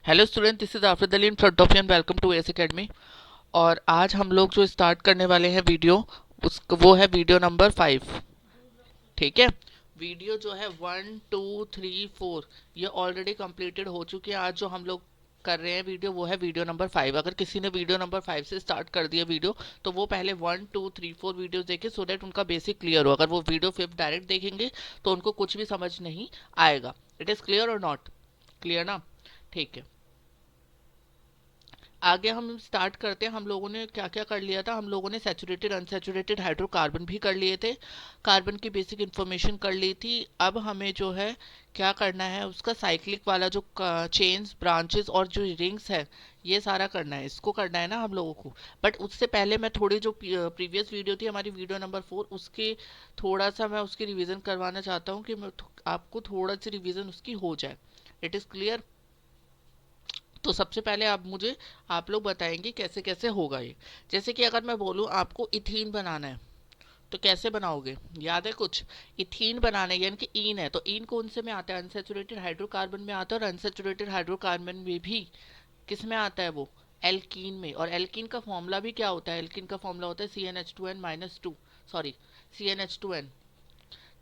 Hello student, this is Afid Ali in front of you and welcome to S academy. और आज हम लोग जो स्टार्ट करने वाले हैं वीडियो, उस वो है वीडियो नंबर 5। ठीक है। वीडियो जो है 1 2 3 4 ये ऑलरेडी कंप्लीटेड हो चुकी है। आज जो हम लोग कर रहे हैं वीडियो वो है वीडियो नंबर 5। अगर किसी ने वीडियो नंबर 5 से स्टार्ट कर दिया वीडियो, तो वो पहले 1 2 3 4 वीडियोस देखे, सो दैट उनका बेसिक क्लियर हो। अगर वो वीडियो 5 डायरेक्ट देखेंगे तो उनको कुछ भी समझ नहीं आएगा। इट इज़ क्लियर और नॉट क्लियर ना? ठीक है। आगे हम स्टार्ट करते हैं। हम लोगों ने क्या क्या कर लिया था? हम लोगों ने सैचुरेटेड अनसैचुरेटेड हाइड्रोकार्बन भी कर लिए थे, कार्बन की बेसिक इंफॉर्मेशन कर ली थी। अब हमें जो है क्या करना है, उसका साइक्लिक वाला जो चेन्स ब्रांचेस और जो रिंग्स है, ये सारा करना है। इसको करना है ना हम लोगों को। बट उससे पहले मैं थोड़ी जो प्रीवियस वीडियो थी हमारी वीडियो नंबर 4, उसके थोड़ा सा मैं उसकी रिवीजन करवाना चाहता हूँ कि आपको थोड़ा सी रिवीजन उसकी हो जाए। It is clear. तो सबसे पहले आप लोग बताएंगे कैसे कैसे होगा ये। जैसे कि अगर मैं बोलूँ आपको इथीन बनाना है, तो कैसे बनाओगे? याद है कुछ? इथीन बनाना है, यानी कि ईन है, तो ईन कौन से में आता है? अनसेचुरेटेड हाइड्रोकार्बन में आता है। और अनसेचुरेटेड हाइड्रोकार्बन में भी किस में आता है वो? एल्कीन में। और एल्कीन का फॉर्मूला भी क्या होता है? एल्कीन का फॉर्मूला होता है CnH2n-2, सॉरी, CnH2n।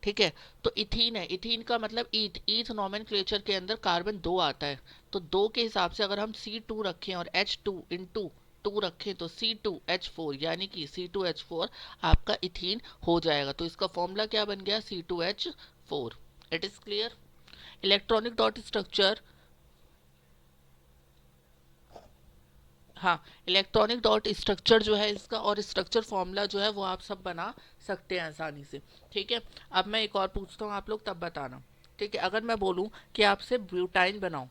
ठीक है। तो इथीन है, इथीन का मतलब ईथ। ईथ नॉमेनक्लेचर के अंदर कार्बन 2 आता है। तो 2 के हिसाब से अगर हम C2 रखें और H2 रखें तो C2H4, यानी कि C2H4 आपका इथीन हो जाएगा। तो इसका फॉर्मूला क्या बन गया? C2H4। It is clear. Electronic dot structure, हाँ, इलेक्ट्रॉनिक डॉट स्ट्रक्चर जो है इसका, और स्ट्रक्चर फॉर्मूला जो है वो आप सब बना सकते हैं आसानी से। ठीक है। अब मैं एक और पूछता हूँ, आप लोग तब बताना। ठीक है। अगर मैं बोलूँ कि आपसे ब्यूटाइन बनाओ,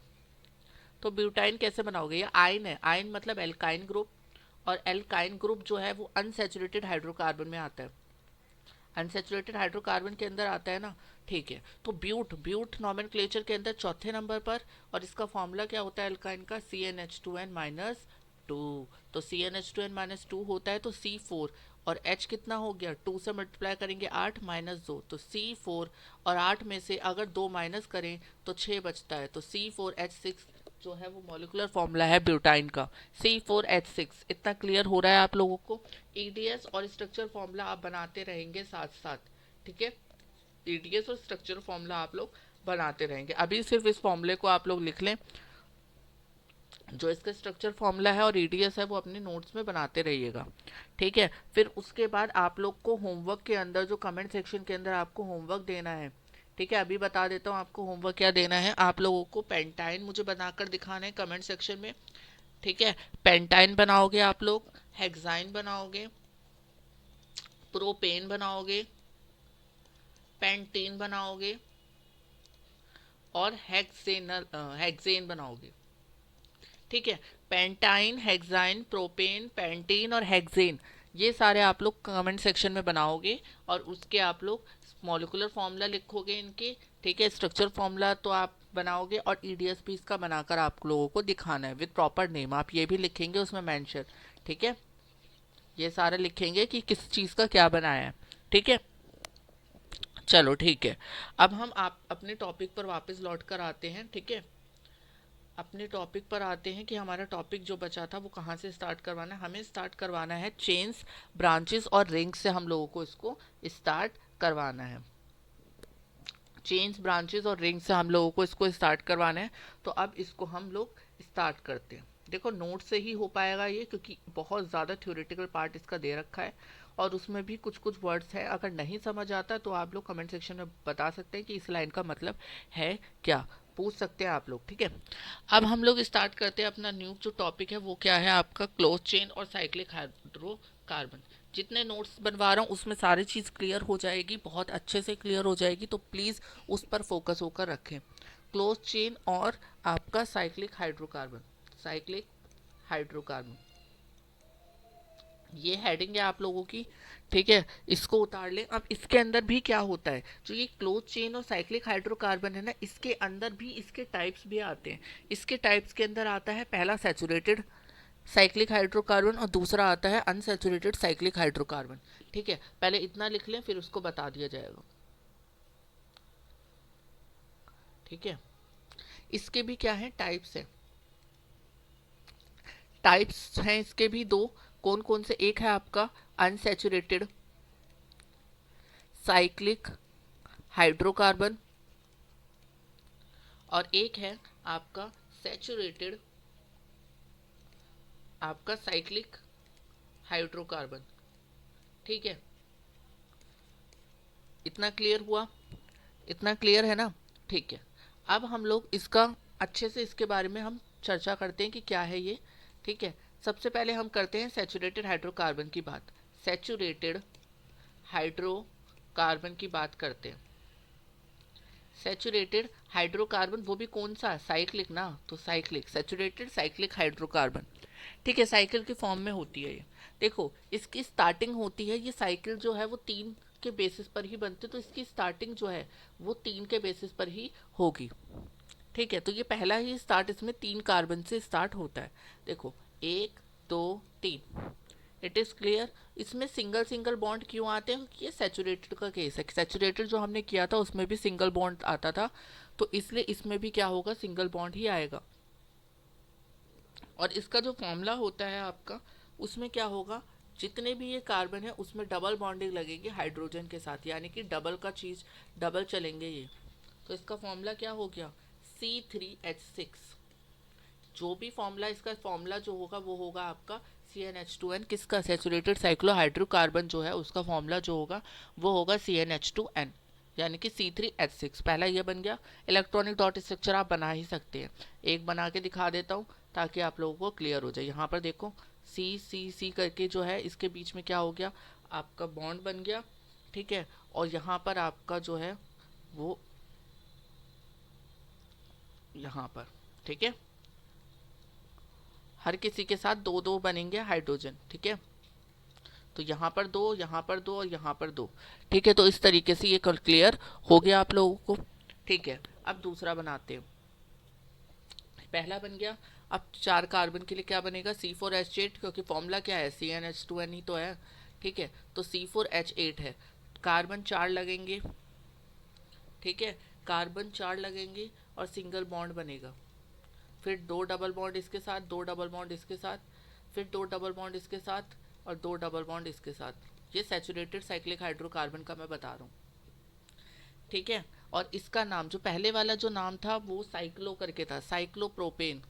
तो ब्यूटाइन कैसे बनाओगे? ये आयन है, आयन मतलब एल्काइन ग्रुप। और एल्काइन ग्रुप जो है वो अनसेचुरेटेड हाइड्रोकार्बन में आता है। अनसेचुरेटेड हाइड्रोकार्बन के अंदर आता है ना। ठीक है। तो ब्यूट, ब्यूट नॉमेनक्लेचर के अंदर चौथे नंबर पर। और इसका फॉर्मूला क्या होता है एल्काइन का? CnH2n-2। तो CnH2n-2 होता है तो C4। और H कितना हो गया? 2 से मल्टीप्लाई करेंगे 8 -2 तो C4। और 8 में से अगर 2 माइनस करें तो 6 बचता है, तो C4H6 जो है वो मॉलिकुलर फॉर्मूला है ब्यूटाइन का, C4H6। इतना क्लियर हो रहा है आप लोगों को? ईडीएस और स्ट्रक्चर फॉर्मूला आप बनाते रहेंगे साथ साथ। ठीक है। ईडीएस और स्ट्रक्चर फॉर्मूला आप लोग बनाते रहेंगे। अभी सिर्फ इस फॉर्मूले को आप लोग लिख लें, जो इसका स्ट्रक्चर फॉर्मूला है और ईडीएस है वो अपने नोट्स में बनाते रहिएगा। ठीक है। फिर उसके बाद आप लोग को होमवर्क के अंदर, जो कमेंट सेक्शन के अंदर आपको होमवर्क देना है, ठीक है, अभी बता देता हूँ आपको होमवर्क क्या देना है। आप लोगों को पेंटाइन मुझे बनाकर दिखाना है कमेंट सेक्शन में। ठीक है। पेंटाइन बनाओगे आप लोग, हेक्साइन बनाओगे, प्रोपेन बनाओगे, पेंटीन बनाओगे, और हेक्सेन बनाओगे। ठीक है। पेंटाइन, हेक्साइन, प्रोपेन, पेंटीन और हेक्सेन, ये सारे आप लोग कमेंट सेक्शन में बनाओगे। और उसके आप लोग मॉलिकुलर फॉर्मूला लिखोगे इनके। ठीक है। स्ट्रक्चर फॉर्मूला तो आप बनाओगे, और ईडीएस भी इसका बनाकर आप लोगों को दिखाना है विद प्रॉपर नेम। आप ये भी लिखेंगे उसमें मेंशन। ठीक है। ये सारे लिखेंगे कि किस चीज़ का क्या बनाया है। ठीक है। चलो ठीक है। अब हम आप अपने टॉपिक पर वापस लौट कर आते हैं। ठीक है। अपने टॉपिक पर आते हैं कि हमारा टॉपिक जो बचा था वो कहाँ से स्टार्ट करवाना है। हमें स्टार्ट करवाना है चेन्स, ब्रांचेस और रिंग्स से। हम लोगों को इसको स्टार्ट करवाना है। चेन्स, ब्रांचेस और रिंग्स से हम लोगों को इसको स्टार्ट करवाना है। तो अब इसको हम लोग स्टार्ट करते हैं। देखो, नोट से ही हो पाएगा ये, क्योंकि बहुत ज़्यादा थ्योरेटिकल पार्ट इसका दे रखा है। और उसमें भी कुछ कुछ वर्ड्स हैं, अगर नहीं समझ आता तो आप लोग कमेंट सेक्शन में बता सकते हैं कि इस लाइन का मतलब है क्या, पूछ सकते हैं आप लोग। ठीक है। अब हम लोग स्टार्ट करते हैं अपना न्यू जो टॉपिक है, वो क्या है आपका? क्लोज चेन और साइक्लिक हाइड्रोकार्बन। जितने नोट्स बनवा रहा हूँ उसमें सारी चीज़ क्लियर हो जाएगी, बहुत अच्छे से क्लियर हो जाएगी, तो प्लीज़ उस पर फोकस होकर रखें। क्लोज चेन और आपका साइक्लिक हाइड्रोकार्बन, साइक्लिक हाइड्रोकार्बन, ये हेडिंग है आप लोगों की। ठीक है। इसको उतार लें। अब इसके अंदर भी क्या होता है, जो ये क्लोज चेन और साइक्लिक हाइड्रोकार्बन है ना, इसके अंदर भी इसके टाइप्स भी आते हैं। इसके टाइप्स के अंदर आता है पहला सैचुरेटेड साइक्लिक हाइड्रोकार्बन, और दूसरा आता है अनसैचुरेटेड साइक्लिक हाइड्रोकार्बन। ठीक है। पहले इतना लिख लें, फिर उसको बता दिया जाएगा। ठीक है। इसके भी क्या है? टाइप्स है। टाइप्स हैं इसके भी दो, कौन कौन से? एक है आपका अनसैचुरेटेड साइक्लिक हाइड्रोकार्बन, और एक है आपका सैचुरेटेड आपका साइक्लिक हाइड्रोकार्बन। ठीक है, इतना क्लियर हुआ? इतना क्लियर है ना? ठीक है, अब हम लोग इसका अच्छे से इसके बारे में हम चर्चा करते हैं कि क्या है ये। ठीक है, सबसे पहले हम करते हैं सैचुरेटेड हाइड्रोकार्बन की बात। सैचुरेटेड हाइड्रोकार्बन की बात करते हैं। सैचुरेटेड हाइड्रोकार्बन, वो भी कौन सा? साइक्लिक ना, तो साइक्लिक, सैचुरेटेड साइक्लिक हाइड्रोकार्बन। ठीक है, साइकिल की फॉर्म में होती है ये। देखो, इसकी स्टार्टिंग होती है, ये साइकिल जो है वो तीन के बेसिस पर ही बनते, तो इसकी स्टार्टिंग जो है वो तीन के बेसिस पर ही होगी। ठीक है, तो ये पहला ही स्टार्ट इसमें तीन कार्बन से स्टार्ट होता है। देखो, एक, दो, तीन। It is clear? इसमें सिंगल सिंगल बॉन्ड क्यों आते हैं? क्योंकि ये सैचुरेटेड का केस है। सैचुरेटेड जो हमने किया था उसमें भी सिंगल बॉन्ड आता था, तो इसलिए इसमें भी क्या होगा? सिंगल बॉन्ड ही आएगा। और इसका जो फॉर्मूला होता है आपका, उसमें क्या होगा? जितने भी ये कार्बन है उसमें डबल बॉन्डिंग लगेगी हाइड्रोजन के साथ, यानी कि डबल का चीज़ डबल चलेंगे ये। तो इसका फॉर्मूला क्या हो गया? C3H6। जो भी फॉर्मूला, इसका फॉर्मूला जो होगा वो होगा आपका CnH2n। किसका? सैचुरेटेड साइक्लोहाइड्रोकार्बन जो है उसका फॉर्मूला जो होगा वो होगा CnH2n, यानी कि C3H6। पहला ये बन गया। इलेक्ट्रॉनिक डॉट स्ट्रक्चर आप बना ही सकते हैं, एक बना के दिखा देता हूँ ताकि आप लोगों को क्लियर हो जाए। यहाँ पर देखो, C करके जो है इसके बीच में क्या हो गया? आपका बॉन्ड बन गया। ठीक है, और यहाँ पर आपका जो है वो यहाँ पर, ठीक है, हर किसी के साथ दो दो बनेंगे हाइड्रोजन। ठीक है, तो यहाँ पर दो, यहाँ पर दो और यहाँ पर दो। ठीक है, तो इस तरीके से ये क्लियर हो गया आप लोगों को। ठीक है, अब दूसरा बनाते हैं। पहला बन गया। अब चार कार्बन के लिए क्या बनेगा? C4H8, क्योंकि फॉर्मूला क्या है? CnH2n ही तो है। ठीक है, तो C4H8 है, कार्बन चार लगेंगे। ठीक है, कार्बन चार लगेंगे और सिंगल बॉन्ड बनेगा। फिर दो डबल बॉन्ड इसके साथ, दो डबल बॉन्ड इसके साथ, फिर दो डबल बॉन्ड इसके साथ और दो डबल बॉन्ड इसके साथ। ये सैचुरेटेड साइक्लिक हाइड्रोकार्बन का मैं बता रहा हूँ। ठीक है, और इसका नाम, जो पहले वाला जो नाम था वो साइक्लो करके था, साइक्लोप्रोपेन।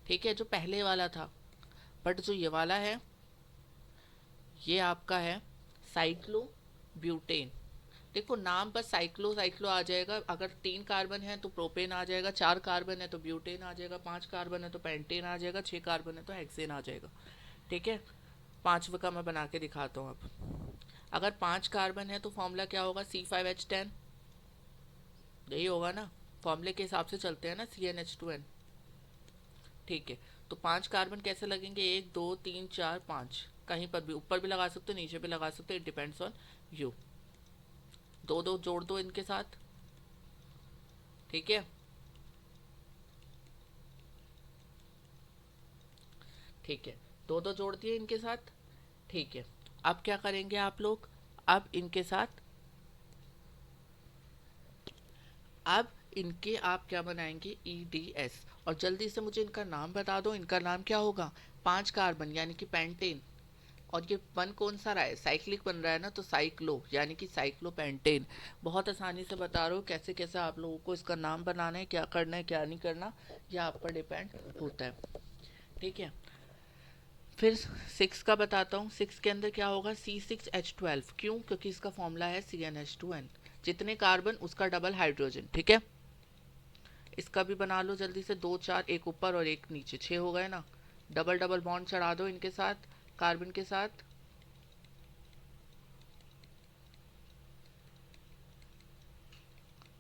ठीक है, जो पहले वाला था, बट जो ये वाला है ये आपका है साइक्लो ब्यूटेन। देखो, नाम पर साइक्लो साइक्लो आ जाएगा। अगर तीन कार्बन है तो प्रोपेन आ जाएगा, चार कार्बन है तो ब्यूटेन आ जाएगा, पांच कार्बन है तो पेंटेन आ जाएगा, छह कार्बन है तो हेक्सेन आ जाएगा। ठीक है, पांचवे का मैं बना के दिखाता हूँ अब। अगर पांच कार्बन है तो फॉर्मूला क्या होगा? C5H10, यही होगा ना? फॉर्मूले के हिसाब से चलते हैं ना, CnH2n। ठीक है, तो पांच कार्बन कैसे लगेंगे? एक, दो, तीन, चार, पांच। कहीं पर भी, ऊपर भी लगा सकते हो, नीचे भी लगा सकते हो, इट डिपेंड्स ऑन यू। दो दो जोड़ दो इनके साथ। ठीक है, ठीक है, दो दो जोड़ दिए इनके साथ। ठीक है, अब क्या करेंगे आप लोग? अब इनके साथ, अब इनके आप क्या बनाएंगे? EDS। और जल्दी से मुझे इनका नाम बता दो, इनका नाम क्या होगा? पांच कार्बन यानी कि पेंटेन। और ये बन कौन सा रहा है? साइक्लिक बन रहा है ना, तो साइक्लो यानी कि साइक्लोपेंटेन। बहुत आसानी से बता रहा हूँ कैसे कैसे आप लोगों को इसका नाम बनाना है, क्या करना है क्या नहीं करना, यह आप पर डिपेंड होता है। ठीक है, फिर सिक्स का बताता हूँ। सिक्स के अंदर क्या होगा? C6H12। क्यों? क्योंकि इसका फॉर्मूला है CnH2n। जितने कार्बन उसका डबल हाइड्रोजन। ठीक है, इसका भी बना लो जल्दी से। दो चार, एक ऊपर और एक नीचे, छः हो गए ना। डबल डबल बॉन्ड चढ़ा दो इनके साथ, कार्बन के साथ।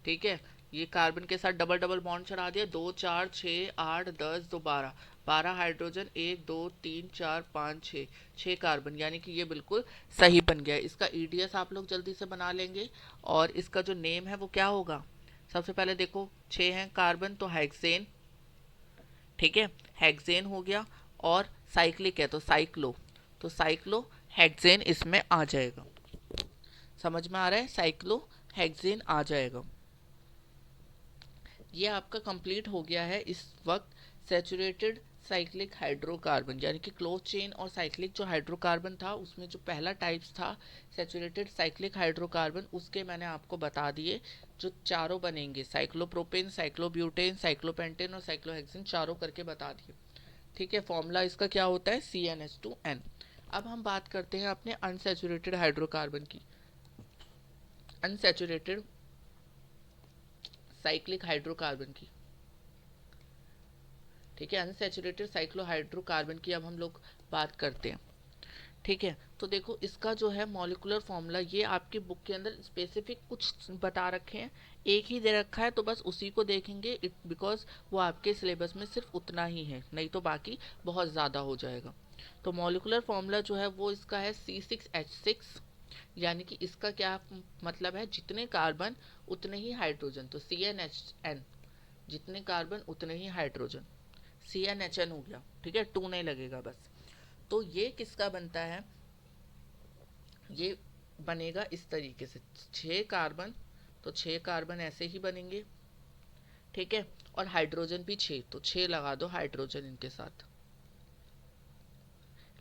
ठीक है, ये कार्बन के साथ डबल डबल बॉन्ड चढ़ा दिया। दो चार छः आठ 10 दो 12, 12 हाइड्रोजन। एक दो तीन चार पाँच छः, छः कार्बन, यानी कि ये बिल्कुल सही बन गया। इसका EDS आप लोग जल्दी से बना लेंगे। और इसका जो नेम है वो क्या होगा? सबसे पहले देखो, छः हैं कार्बन तो हेक्सेन। ठीक है, हेक्सेन हो गया। और साइक्लिक है तो साइक्लो, तो साइक्लो हेक्सेन इसमें आ जाएगा। समझ में आ रहा है? साइक्लो हेक्सेन आ जाएगा। ये आपका कंप्लीट हो गया है इस वक्त सैचुरेटेड साइक्लिक हाइड्रोकार्बन, यानी कि क्लोज चेन और साइक्लिक जो हाइड्रोकार्बन था उसमें जो पहला टाइप्स था सैचुरेटेड साइक्लिक हाइड्रोकार्बन, उसके मैंने आपको बता दिए जो चारों बनेंगे, साइक्लोप्रोपेन, साइक्लोब्यूटेन, साइक्लोपेंटेन और साइक्लोहेक्सेन, चारों करके बता दिए। ठीक है, फॉर्मूला इसका क्या होता है, CnH2n। अब हम बात करते हैं अपने अनसैचुरेटेड हाइड्रोकार्बन की, अनसैचुरेटेड साइक्लिक हाइड्रोकार्बन की। ठीक है, अनसैचुरेटेड साइक्लोहाइड्रोकार्बन की अब हम लोग बात करते हैं। ठीक है, तो देखो इसका जो है मॉलिक्यूलर फॉर्मूला, ये आपकी बुक के अंदर स्पेसिफिक कुछ बता रखे हैं, एक ही दे रखा है, तो बस उसी को देखेंगे इट, बिकॉज वो आपके सिलेबस में सिर्फ उतना ही है, नहीं तो बाकी बहुत ज़्यादा हो जाएगा। तो मॉलिक्यूलर फॉर्मूला जो है वो इसका है C6H6, यानी कि इसका क्या मतलब है, जितने कार्बन उतने ही हाइड्रोजन, तो CnHn, जितने कार्बन उतने ही हाइड्रोजन, CnHn हो गया। ठीक है, 2 नहीं लगेगा बस। तो ये किसका बनता है, ये बनेगा इस तरीके से, 6 कार्बन, तो 6 कार्बन ऐसे ही बनेंगे। ठीक है, और हाइड्रोजन भी 6, तो 6 लगा दो हाइड्रोजन इनके साथ।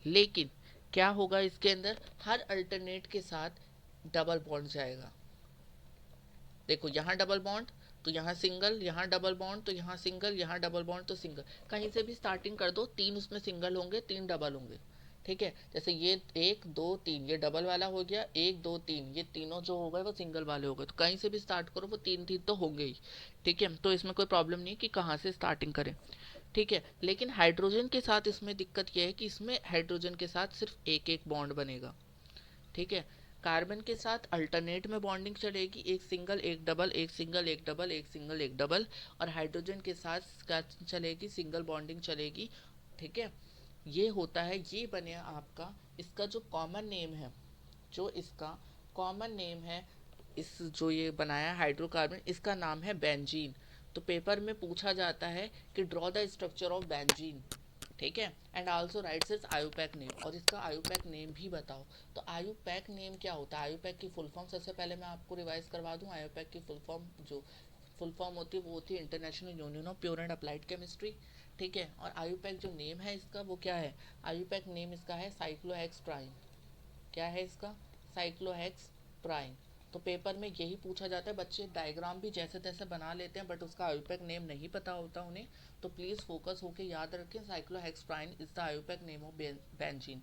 लेकिन क्या होगा इसके अंदर, हर अल्टरनेट के साथ डबल बॉन्ड जाएगा। देखो यहाँ डबल बॉन्ड तो यहाँ सिंगल, यहाँ डबल बॉन्ड तो यहाँ सिंगल, यहाँ डबल बॉन्ड तो सिंगल, कहीं से भी स्टार्टिंग कर दो, 3 उसमें सिंगल होंगे, 3 डबल होंगे। ठीक है, जैसे ये 1 2 3 ये डबल वाला हो गया, 1 2 3 ये तीनों जो हो गए वो सिंगल वाले हो गए, तो कहीं से भी स्टार्ट करो वो 3 3 तो होंगे ही। ठीक है, तो इसमें कोई प्रॉब्लम नहीं कि कहाँ से स्टार्टिंग करें। ठीक है, लेकिन हाइड्रोजन के साथ इसमें दिक्कत यह है कि इसमें हाइड्रोजन के साथ सिर्फ एक एक बॉन्ड बनेगा। ठीक है, कार्बन के साथ अल्टरनेट में बॉन्डिंग चलेगी, एक सिंगल एक डबल, एक सिंगल एक डबल, एक सिंगल एक डबल, और हाइड्रोजन के साथ क्या चलेगी, सिंगल बॉन्डिंग चलेगी। ठीक है, ये होता है, ये बने आपका, इसका जो कॉमन नेम है, जो इसका कॉमन नेम है, इस जो ये बनाया हाइड्रोकार्बन, इसका नाम है बेंजीन। तो पेपर में पूछा जाता है कि draw the structure of benzene. ठीक है, and also rights is IUPAC name, और इसका आयुपैक नेम भी बताओ। तो आयुपैक नेम क्या होता है, आयुपैक की फुल फॉर्म सबसे पहले मैं आपको रिवाइज करवा दूं। आयुपैक की फुल फॉर्म जो फुल फॉर्म होती है वो होती है international union of pure and applied chemistry. ठीक है, और आयुपैक जो नेम है इसका वो क्या है, आयुपैक नेम इसका है साइक्लोहेक्स प्राइम। क्या है इसका, साइक्लोहेक्स प्राइम। तो पेपर में यही पूछा जाता है, बच्चे डायग्राम भी जैसे तैसे बना लेते हैं बट उसका आयुपैक नेम नहीं पता होता उन्हें, तो प्लीज़ फोकस होकर याद रखें, cyclohexatriene is the IUPAC name of benzene.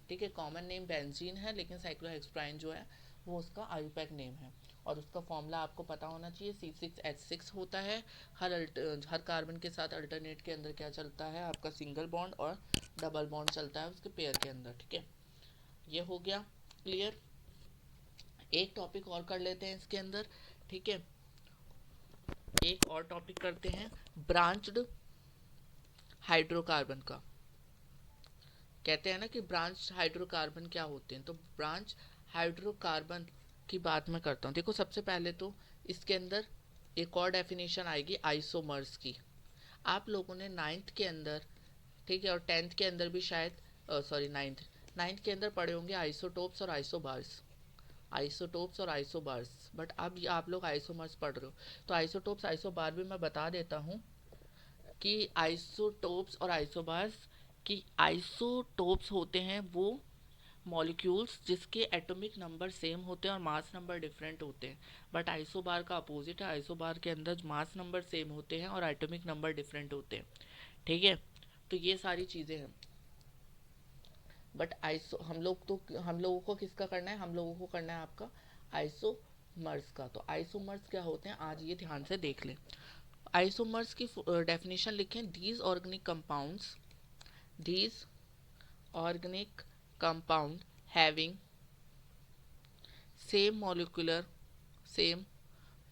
ठीक है, कॉमन नेम बेंजीन है लेकिन साइक्लोहेक्सप्राइन जो है वो उसका आयुपैक नेम है। और उसका फॉर्मूला आपको पता होना चाहिए, C6H6 होता है। हर कार्बन के साथ अल्टरनेट के अंदर क्या चलता है, आपका सिंगल बॉन्ड और डबल बॉन्ड चलता है उसके पेयर के अंदर। ठीक है, ये हो गया क्लियर। एक टॉपिक और कर लेते हैं इसके अंदर। ठीक है, एक और टॉपिक करते हैं, ब्रांच्ड हाइड्रोकार्बन का। कहते हैं ना कि ब्रांच हाइड्रोकार्बन क्या होते हैं, तो ब्रांच हाइड्रोकार्बन की बात मैं करता हूँ। देखो सबसे पहले तो इसके अंदर एक और डेफिनेशन आएगी आइसोमर्स की। आप लोगों ने नाइन्थ के अंदर, ठीक है, और 10th के अंदर भी शायद, सॉरी नाइन्थ नाइन्थ के अंदर पढ़े होंगे आइसोटोप्स और आइसोबार्स, आइसोटोप्स और आइसोबार्स, बट अब ये आप लोग आइसोमर्स पढ़ रहे हो। तो आइसोटोप्स आइसोबार भी मैं बता देता हूँ कि आइसोटोप्स और आइसोबार्स की, आइसोटोप्स होते हैं वो मॉलिक्यूल्स जिसके एटॉमिक नंबर सेम होते हैं और मास नंबर डिफरेंट होते हैं। बट आइसोबार का अपोजिट है, आइसोबार के अंदर मास नंबर सेम होते हैं और एटॉमिक नंबर डिफरेंट होते हैं। ठीक है, तो ये सारी चीज़ें हैं। बट आइसो हम लोगों को किसका करना है, हम लोगों को करना है आपका आइसोमर्स का। तो आइसोमर्स क्या होते हैं आज ये ध्यान से देख लें। आइसोमर्स की डेफिनेशन लिखें, these organic compound having same molecular same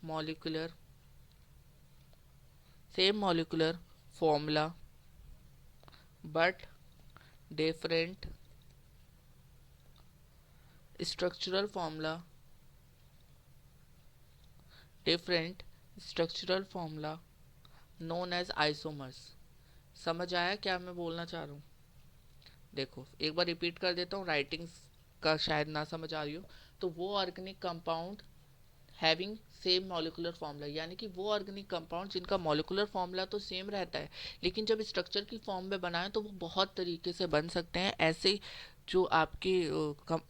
molecular same molecular formula but different structural formula different structural formula known as isomers. समझ आया क्या मैं बोलना चाह रहा हूँ। देखो एक बार रिपीट कर देता हूँ, राइटिंग्स का शायद ना समझ आ रही हो। तो वो organic compound having same molecular formula, यानी कि वो ऑर्गेनिक कंपाउंड जिनका मॉलिकुलर फॉर्मूला तो सेम रहता है, लेकिन जब स्ट्रक्चर की फॉर्म में बनाए तो वो बहुत तरीके से बन सकते हैं। ऐसे जो आपके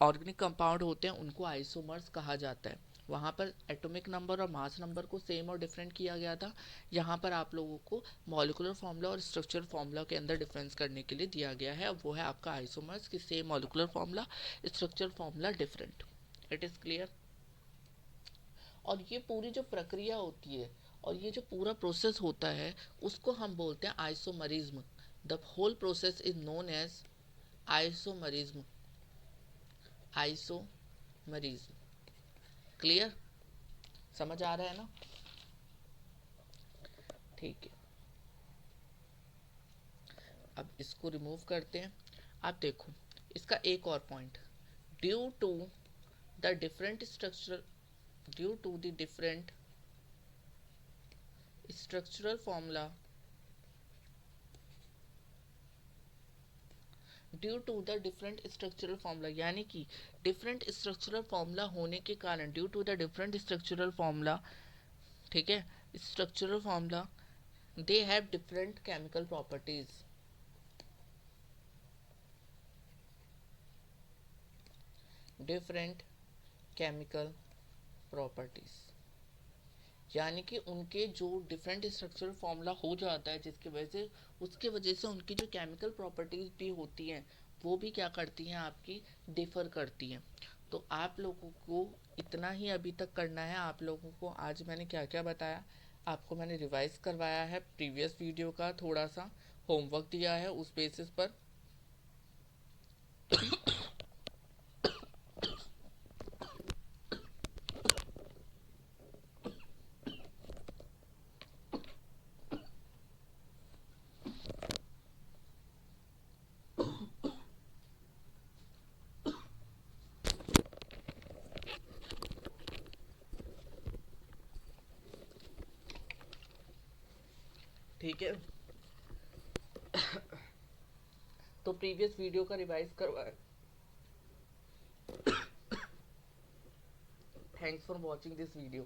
ऑर्गेनिक कंपाउंड होते हैं उनको आइसोमर्स कहा जाता है। वहाँ पर एटॉमिक नंबर और मास नंबर को सेम और डिफरेंट किया गया था, यहाँ पर आप लोगों को मॉलिकुलर फार्मूला और स्ट्रक्चरल फार्मूला के अंदर डिफरेंस करने के लिए दिया गया है। अब वो है आपका आइसोमर्स की same molecular formula, structural formula different. It is clear. और ये पूरी जो प्रक्रिया होती है और ये जो पूरा प्रोसेस होता है उसको हम बोलते हैं isomerism. The whole process is known as isomerism. Isomerism. Clear, समझ आ रहा है ना? ठीक है, अब इसको रिमूव करते हैं। आप देखो इसका एक और point, due to the different structure, due to the different structural formula, due to the different structural formula, यानी कि डिफरेंट स्ट्रक्चरल फॉर्मूला होने के कारण, due to the different structural formula, ठीक है, structural formula, they have different chemical properties, different chemical properties, यानी कि उनके जो डिफरेंट स्ट्रक्चरल फॉर्मूला हो जाता है जिसकी वजह से, उसके वजह से उनकी जो केमिकल प्रॉपर्टीज भी होती हैं वो भी क्या करती हैं, आपकी डिफर करती हैं। तो आप लोगों को इतना ही अभी तक करना है। आप लोगों को आज मैंने क्या क्या बताया, आपको मैंने रिवाइज करवाया है, प्रीवियस वीडियो का थोड़ा सा होमवर्क दिया है, उस बेसिस पर ठीक है। तो प्रीवियस वीडियो का रिवाइज करवाया। Thanks for watching this video.